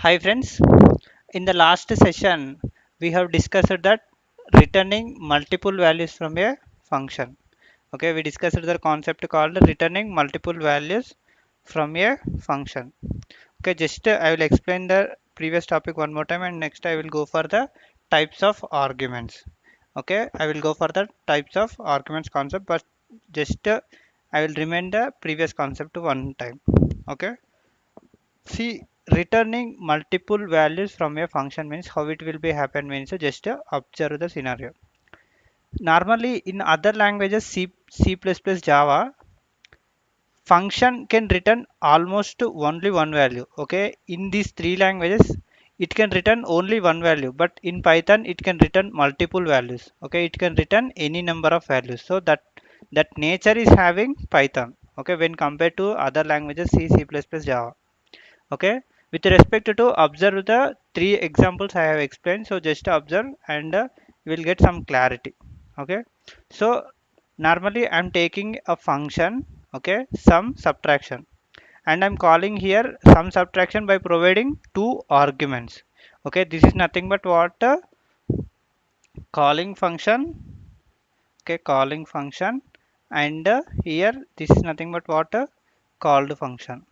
Hi friends, in the last session we have discussed that returning multiple values from a function. Okay, we discussed the concept called returning multiple values from a function. Okay, just I will explain the previous topic one more time and next I will go for the types of arguments. Okay, I will go for the types of arguments concept, but just I will remind the previous concept one time. Okay. See, returning multiple values from a function means how it will be happen means just observe the scenario. Normally in other languages C++, Java, function can return almost only one value. Okay, in these three languages it can return only one value, but in Python it can return multiple values. Okay, it can return any number of values. So that nature is having Python. Okay, when compared to other languages C++, Java. Okay, with respect to observe the three examples I have explained, so just observe and you will get some clarity. Okay, so normally I'm taking a function, okay, sum subtraction, and I'm calling here sum subtraction by providing two arguments. Okay, this is nothing but what calling function. Okay, calling function, and here this is nothing but what called function.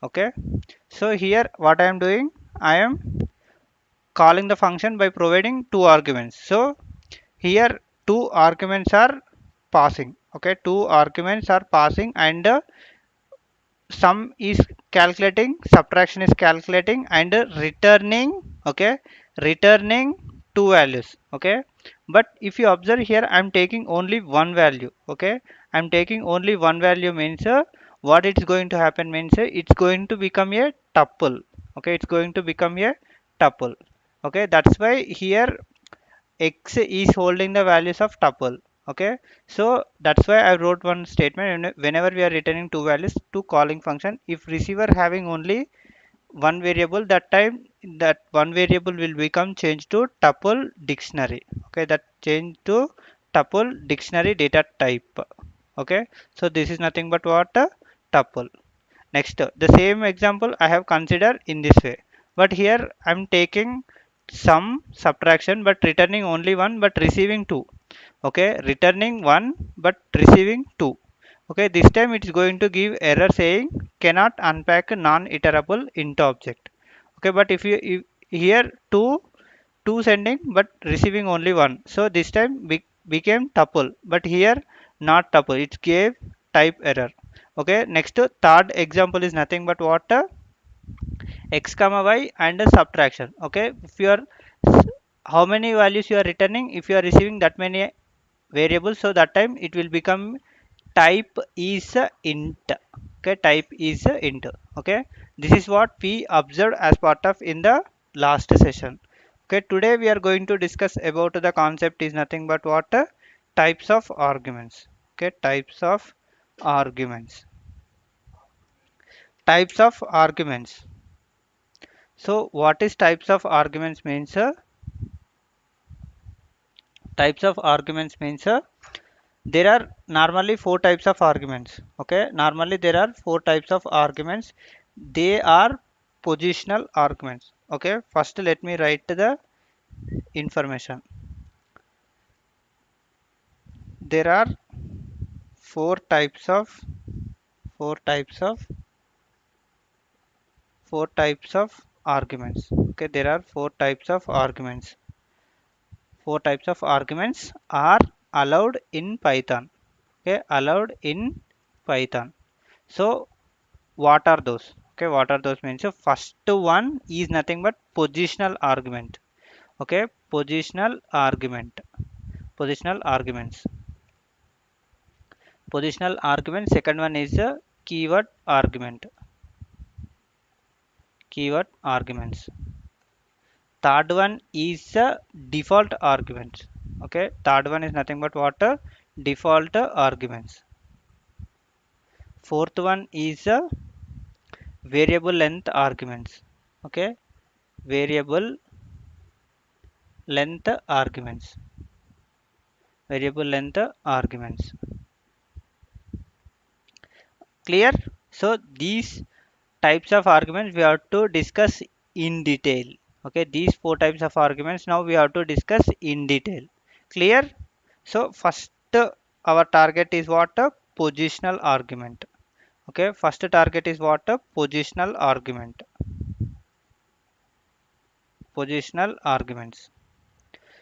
Okay, so here what I am doing, I am calling the function by providing two arguments. So here two arguments are passing. Okay, two arguments are passing, and sum is calculating, subtraction is calculating, and returning. Okay, returning two values. Okay, but if you observe here I'm taking only one value. Okay, I'm taking only one value means what it's going to happen means it's going to become a tuple. Okay, it's going to become a tuple. Okay, that's why here x is holding the values of tuple. Okay, so that's why I wrote one statement, whenever we are returning two values to calling function, if receiver having only one variable, that time that one variable will become changed to tuple dictionary. Okay, that change to tuple dictionary data type. Okay, so this is nothing but what a tuple. Next, the same example I have considered in this way, but here I'm taking some subtraction but returning only one but receiving two. Okay, returning one but receiving two. Okay, this time it is going to give error saying cannot unpack non-iterable int object. Okay, but if here two sending but receiving only one, so this time became tuple, but here not tuple, it gave type error. Okay, next third example is nothing but what x comma y and a subtraction. Okay, if you are how many values you are returning, if you are receiving that many variables, so that time it will become type is a int. Okay, type is a int. Okay, this is what we observed as part of in the last session. Okay, today we are going to discuss about the concept is nothing but what types of arguments. Okay, types of arguments. Types of arguments. So what is types of arguments means types of arguments means there are normally four types of arguments. Okay, normally there are four types of arguments. They are positional arguments. Okay, first let me write the information. There are four types of four types of four types of arguments. Okay, there are four types of arguments. Four types of arguments are allowed in Python. Okay, allowed in Python. So what are those? Okay, what are those means? So first one is nothing but positional argument. Okay, positional argument. Positional arguments. Positional argument. Second one is a keyword argument. Keyword arguments. Third one is a default arguments. Okay, third one is nothing but what default arguments. Fourth one is a variable length arguments. Okay, variable length arguments. Variable length arguments. Clear? So these types of arguments we have to discuss in detail. Okay, these four types of arguments now we have to discuss in detail. Clear? So first our target is what? A positional argument. Okay, first target is what? A positional argument. Positional arguments.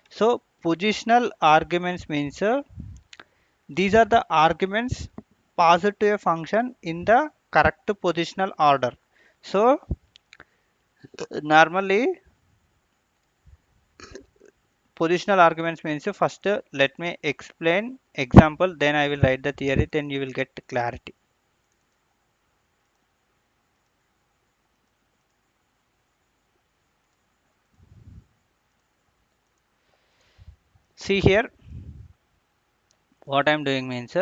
So positional arguments means these are the arguments passed to a function in the correct positional order. So normally positional arguments means first let me explain example, then I will write the theory, then you will get clarity. See here what I am doing means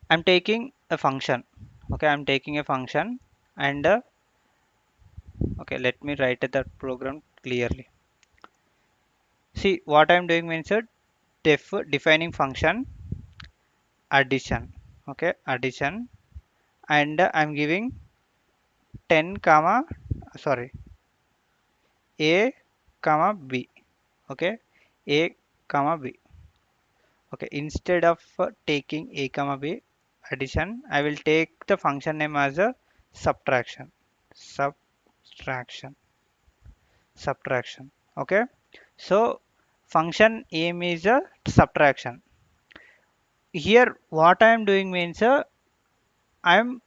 I'm taking a function. Okay, I'm taking a function and okay, let me write the program clearly. See what I'm doing means defining function addition. Okay, addition, and I'm giving 10 comma sorry a comma b. Okay, a comma b. Okay, instead of taking a comma b addition, I will take the function name as a subtraction. Subtraction. Subtraction. Okay, so function aim is a subtraction. Here what I am doing means I am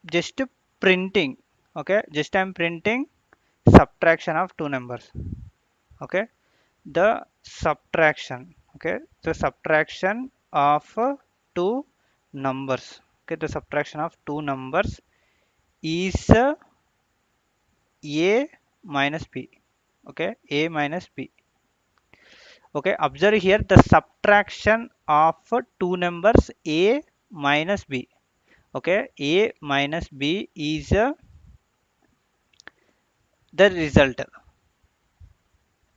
just printing. Okay, just I am printing subtraction of two numbers. Okay, the subtraction. Okay, the subtraction of two numbers. Okay, the subtraction of two numbers is a minus b. Okay, a minus b. Okay, observe here the subtraction of two numbers a minus b. Okay, a minus b is the result.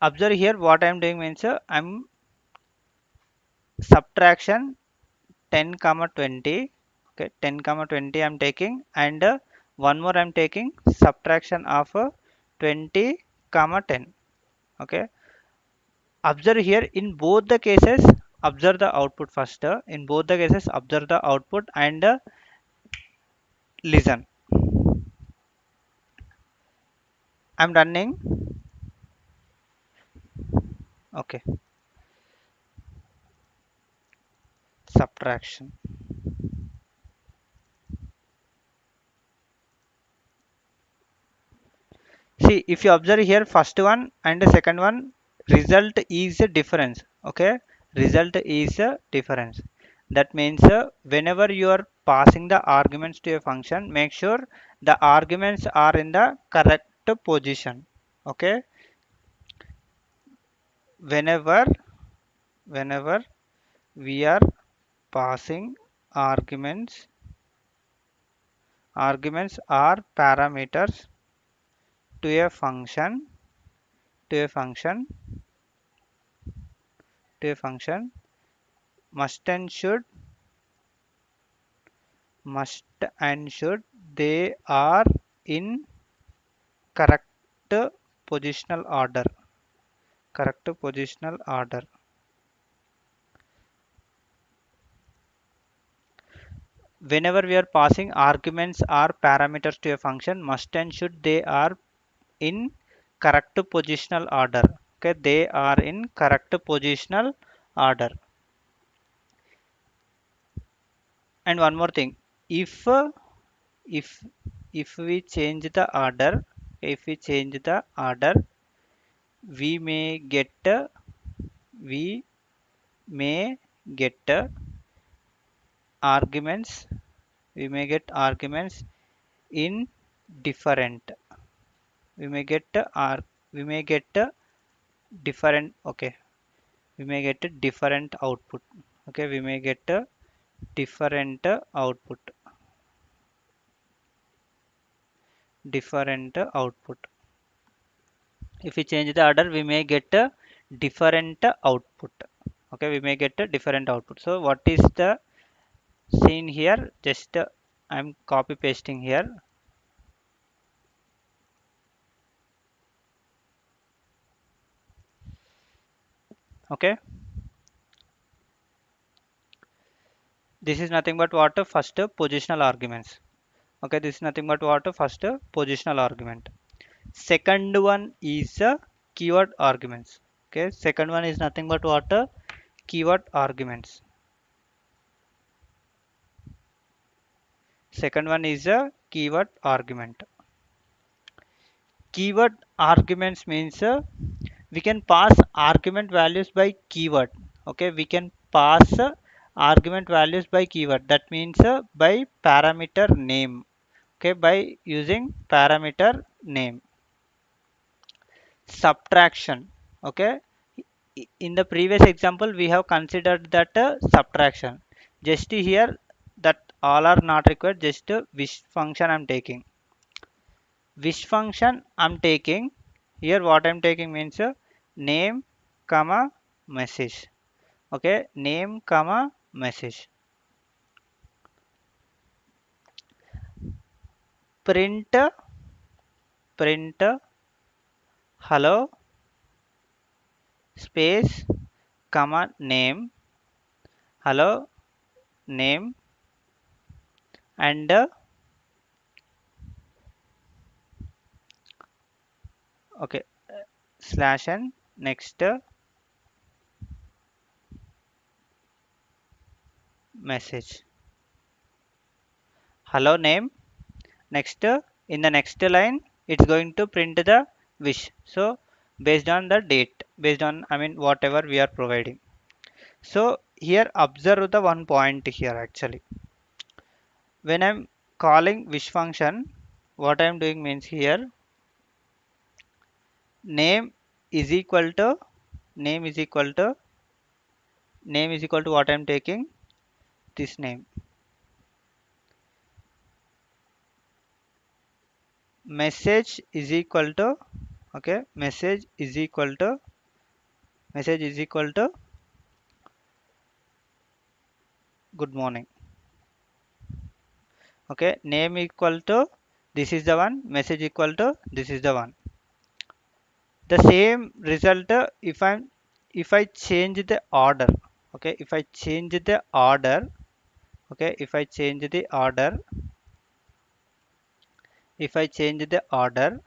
Observe here what I am doing means I'm subtraction 10 comma 20. Okay, 10 comma 20 I'm taking, and one more I'm taking subtraction of 20 comma 10. Okay, observe here in both the cases, observe the output first. In both the cases observe the output and listen. I'm running. Okay, subtraction. See, if you observe here, first one and the second one, result is a difference. Okay, result is a difference. That means whenever you are passing the arguments to a function, make sure the arguments are in the correct position. Okay, whenever whenever we are passing arguments, arguments are parameters to a function, to a function, to a function, must and should they are in correct positional order. Correct positional order. Whenever we are passing arguments or parameters to a function, must and should they are in correct positional order. Okay, they are in correct positional order. And one more thing, if if if we change the order, if we change the order, we may get we may get arguments, we may get arguments in different, we may get we may get different. Okay, we may get a different output. Okay, we may get a different output, different output. If we change the order, we may get a different output. Okay, we may get a different output. So what is the scene here? Just I'm copy pasting here. Okay, this is nothing but what? First positional arguments. Okay, this is nothing but what? First positional argument. Second one is keyword arguments. Okay, second one is nothing but what? Keyword arguments. Second one is a keyword argument. Keyword arguments means we can pass argument values by keyword. Okay, we can pass argument values by keyword. That means by parameter name. Okay, by using parameter name. Subtraction. Okay, in the previous example we have considered that subtraction. Just here that all are not required. Just which function I'm taking. Which function I'm taking. Here what I'm taking means name comma message. Okay, name comma message. Print hello space comma name, hello name, and okay, slash and next message, hello name. Next in the next line it's going to print the wish. So based on the date, based on, I mean, whatever we are providing. So here observe the one point here. Actually, when I'm calling wish function, what I'm doing means here name is equal to name is equal to name is equal to what I'm taking, this name. Message is equal to, okay, message is equal to good morning. Okay, name equal to this is the one, message equal to this is the one. The same result if I change the order. Okay, if I change the order. Okay, if I change the order, if I change the order,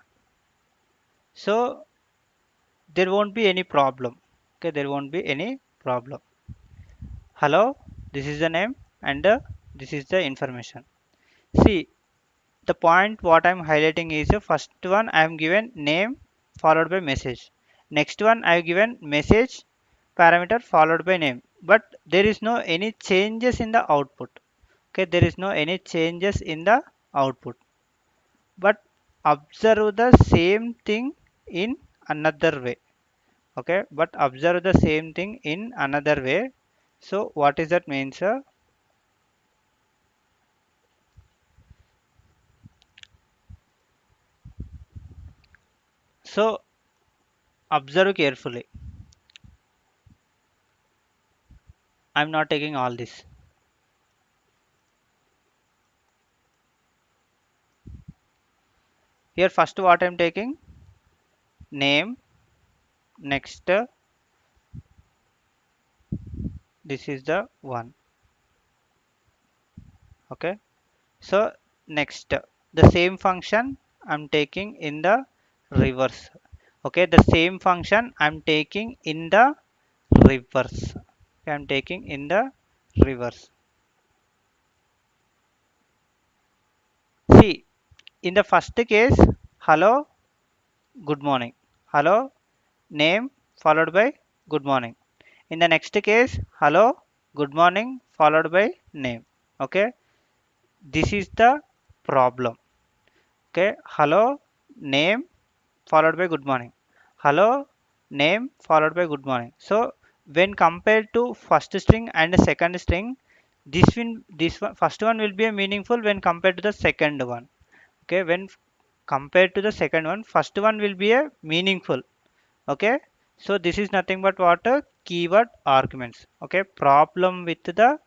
so there won't be any problem. Okay, there won't be any problem. Hello, this is the name, and this is the information. See, the point what I'm highlighting is first one I am given name followed by message. Next one I have given message parameter followed by name. But there is no any changes in the output. Okay, there is no any changes in the output. But observe the same thing in another way. Okay, but observe the same thing in another way. So what is that means? So observe carefully. I'm not taking all this. Here first what I'm taking, name, next this is the one. Okay, so next the same function I'm taking in the reverse. Okay, the same function I'm taking in the reverse. Okay, I'm taking in the reverse. See, in the first case, hello good morning, hello name followed by good morning. In the next case, hello good morning followed by name. Okay, this is the problem. Okay, hello name followed by good morning, hello name followed by good morning. So when compared to first string and the second string, this one, first one will be a meaningful when compared to the second one. Okay, when compared to the second one, first one will be a meaningful. Okay, so this is nothing but what a keyword arguments. Okay, problem with the,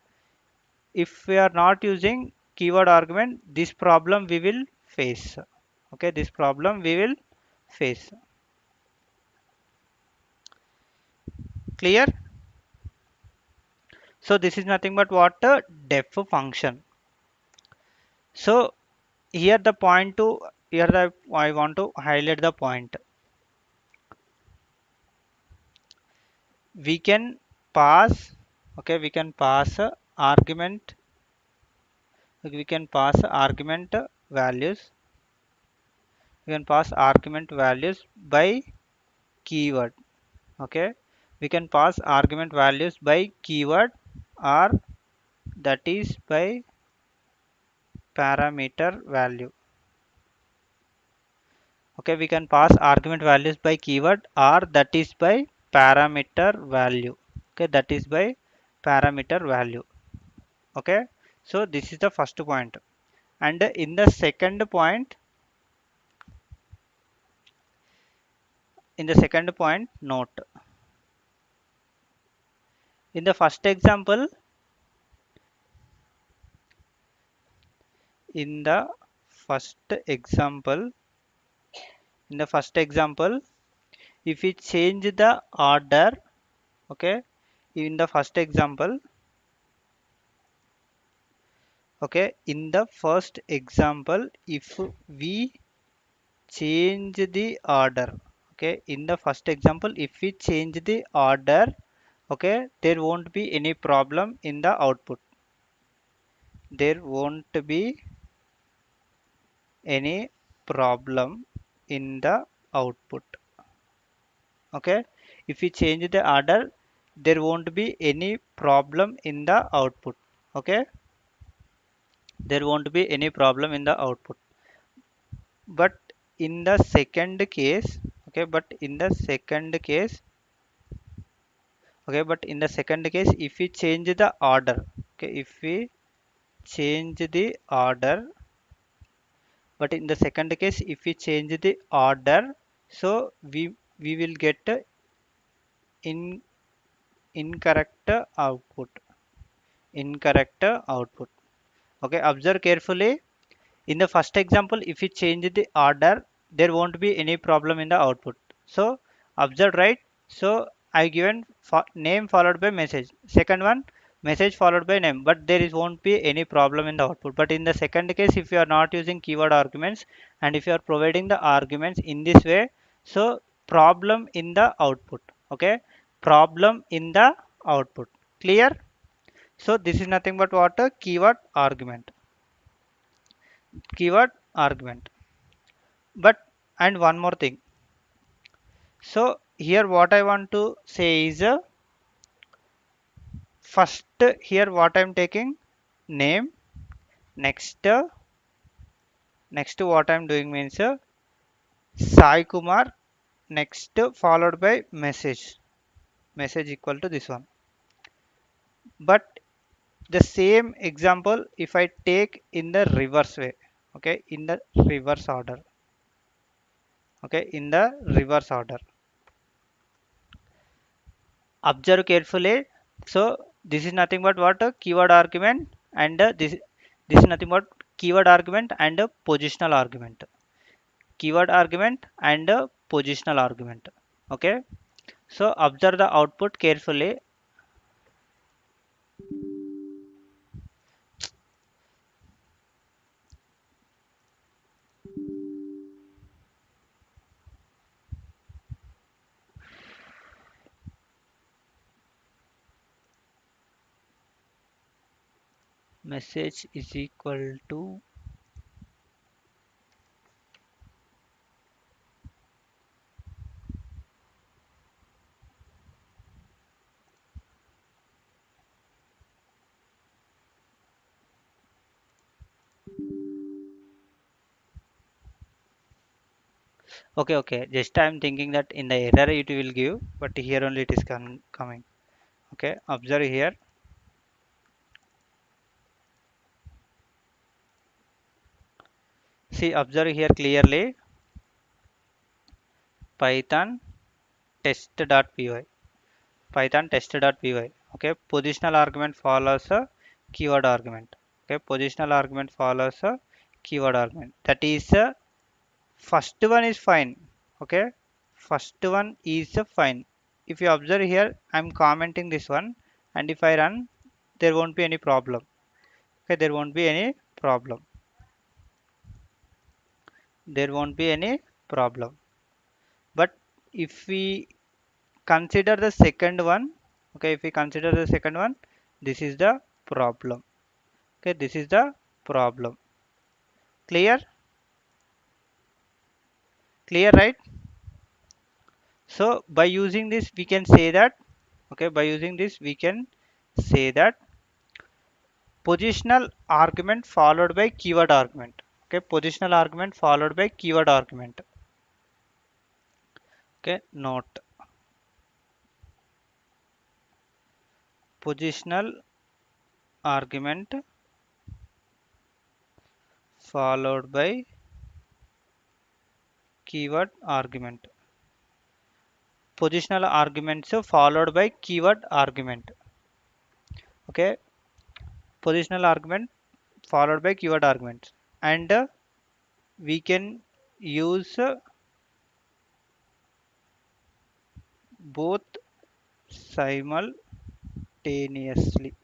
if we are not using keyword argument, this problem we will face. Okay, this problem we will face. Clear? So this is nothing but what a def function. So here the point to here the I want to highlight the point. We can pass, okay, we can pass argument, we can pass argument values, we can pass argument values by keyword. Okay, we can pass argument values by keyword, or that is by parameter value. Okay, we can pass argument values by keyword, or that is by parameter value. Okay, that is by parameter value. Okay, so this is the first point. And in the second point, note, in the first example, in the first example in the first example if we change the order, okay, in the first example, okay, in the first example, if we change the order, okay, in the first example, if we change the order, okay, there won't be any problem in the output. There won't be any problem in the output. Okay, if we change the order, there won't be any problem in the output. Okay, there won't be any problem in the output. But in the second case, okay, but in the second case, okay, but in the second case, if we change the order, okay, if we change the order, but in the second case, if we change the order, so we will get in incorrect output. Incorrect output. Okay, observe carefully. In the first example, if we change the order, there won't be any problem in the output. So observe, right? So I given name followed by message. Second one, message followed by name, but there is won't be any problem in the output. But in the second case, if you are not using keyword arguments and if you are providing the arguments in this way, so problem in the output. Okay, problem in the output. Clear? So this is nothing but what a keyword argument. Keyword argument. But and one more thing. So here what I want to say is first here what I'm taking name, next what I'm doing means Sai Kumar, next followed by message equal to this one. But the same example if I take in the reverse way, okay, in the reverse order, okay, in the reverse order, observe carefully. So this is nothing but what a keyword argument, and this is nothing but keyword argument and a positional argument. Keyword argument and a positional argument. Okay, so observe the output carefully. Message is equal to okay, just I'm thinking that in the error it will give, but here only it is coming. Okay, observe here. See, observe here clearly. Python test.py. Python test.py. Okay, positional argument follows a keyword argument. Okay, positional argument follows a keyword argument. That is first one is fine. Okay, first one is fine. If you observe here, I'm commenting this one, and if I run, there won't be any problem. Okay, there won't be any problem. There won't be any problem. But if we consider the second one, okay, if we consider the second one, this is the problem. Okay, this is the problem. Clear? Clear, right? So by using this, we can say that, okay, by using this, we can say that positional argument followed by keyword argument. Okay, positional argument followed by keyword argument. Okay, note positional argument followed by keyword argument. Positional arguments followed by keyword argument. Okay, positional argument followed by keyword arguments, and we can use both simultaneously.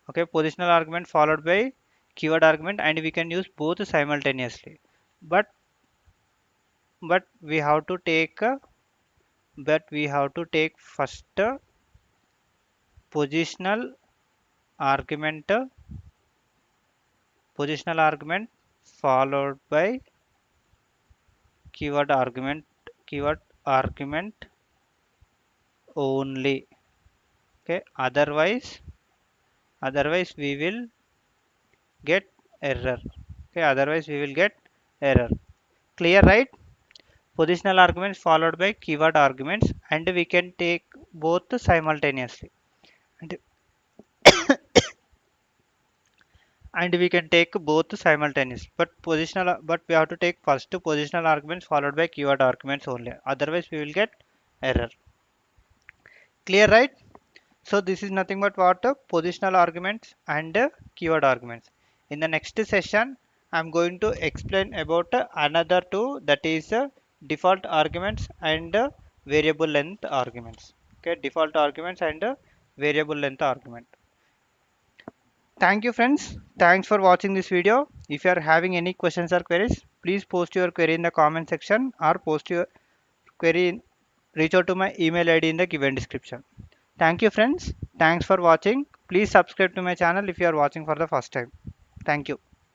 Okay, positional argument followed by keyword argument, and we can use both simultaneously. But but we have to take first positional argument positional argument followed by keyword argument only. Okay, otherwise we will get error. Okay, otherwise we will get error. Clear, right? Positional arguments followed by keyword arguments, and we can take both simultaneously, and, and we can take both simultaneously, but we have to take first positional arguments followed by keyword arguments only, otherwise we will get error. Clear, right? So this is nothing but what positional arguments and keyword arguments. In the next session, I'm going to explain about another two, that is default arguments and variable length arguments. Okay, default arguments and variable length argument. Thank you, friends. Thanks for watching this video. If you are having any questions or queries, please post your query in the comment section, or post your query reach out to my email ID in the given description. Thank you, friends. Thanks for watching. Please subscribe to my channel if you are watching for the first time. Thank you.